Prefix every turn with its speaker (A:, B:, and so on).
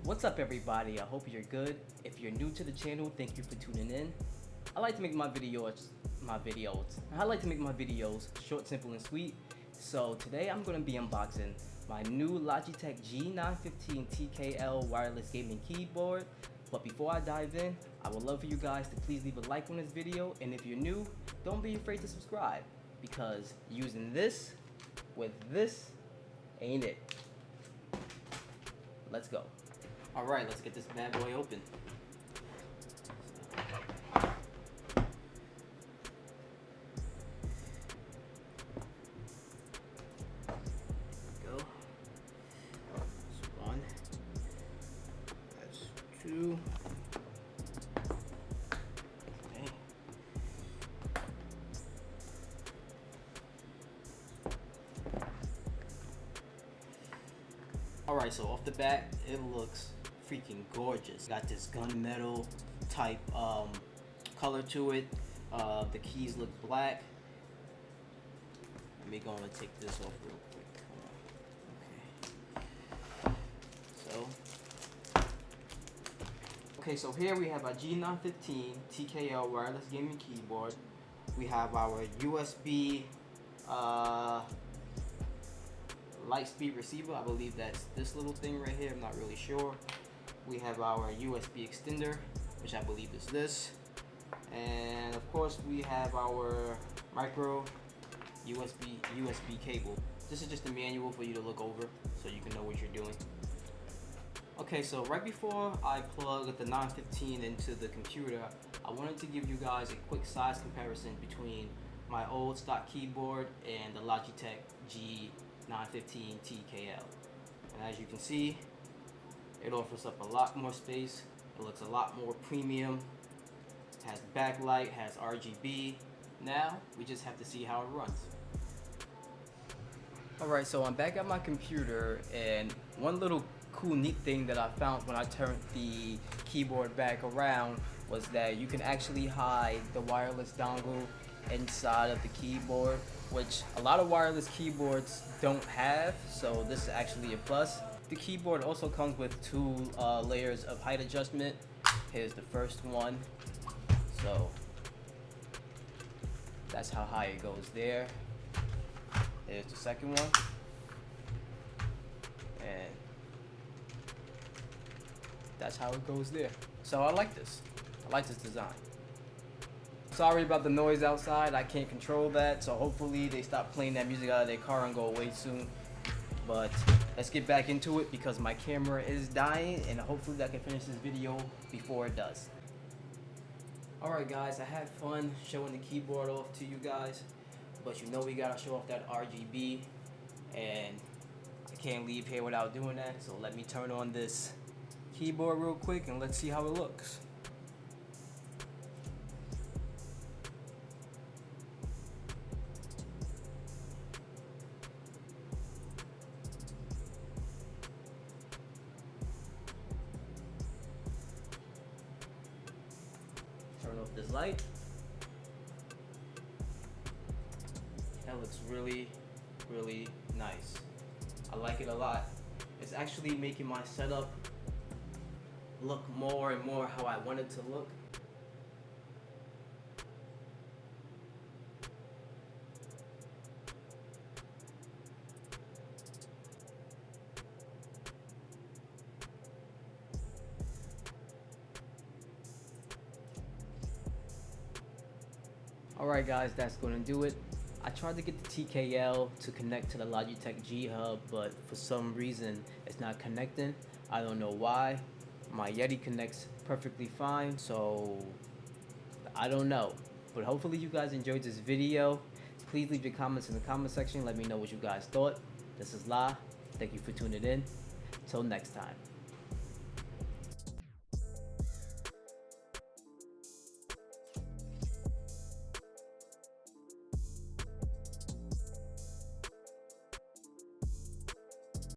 A: What's up everybody, I hope you're good. If you're new to the channel, thank you for tuning in. I like to make my videos short, simple, and sweet. So today I'm going to be unboxing my new Logitech G915 Tkl wireless gaming keyboard. But before I dive in, I would love for you guys to please leave a like on this video, and if you're new, don't be afraid to subscribe, because using this with this ain't it. Let's go. Alright, let's get this bad boy open. Go. That's one. That's two. Okay. Alright, so off the bat, it looks freaking gorgeous. Got this gunmetal type color to it. The keys look black. Let me go and take this off real quick. Okay, so here we have our G915 Tkl wireless gaming keyboard. We have our USB light speed receiver. I believe that's this little thing right here. I'm not really sure. We have our USB extender, which I believe is this. And of course we have our micro USB cable. This is just a manual for you to look over so you can know what you're doing. Okay, so right before I plug the 915 into the computer, I wanted to give you guys a quick size comparison between my old stock keyboard and the Logitech G915 Tkl. And as you can see, it offers up a lot more space. It looks a lot more premium. Has backlight, has RGB. Now we just have to see how it runs. Alright, so I'm back at my computer, and one little cool neat thing that I found when I turned the keyboard back around was that you can actually hide the wireless dongle inside of the keyboard, which a lot of wireless keyboards don't have, so this is actually a plus. The keyboard also comes with two layers of height adjustment. Here's the first one. So that's how high it goes there. Here's the second one. And that's how it goes there. So I like this. I like this design. Sorry about the noise outside. I can't control that, so hopefully they stop playing that music out of their car and go away soon. But let's get back into it because my camera is dying, and hopefully I can finish this video before it does. Alright guys, I had fun showing the keyboard off to you guys, but you know we gotta show off that RGB, and I can't leave here without doing that, so let me turn on this keyboard real quick and let's see how it looks. Turn off this light. That looks really, really nice. I like it a lot. It's actually making my setup look more and more how I want it to look. Alright guys, that's going to do it. I tried to get the TKL to connect to the Logitech G Hub, but for some reason it's not connecting. I don't know why. My Yeti connects perfectly fine, so I don't know. But hopefully you guys enjoyed this video. Please leave your comments in the comment section. Let me know what you guys thought. This is La. Thank you for tuning in. Till next time.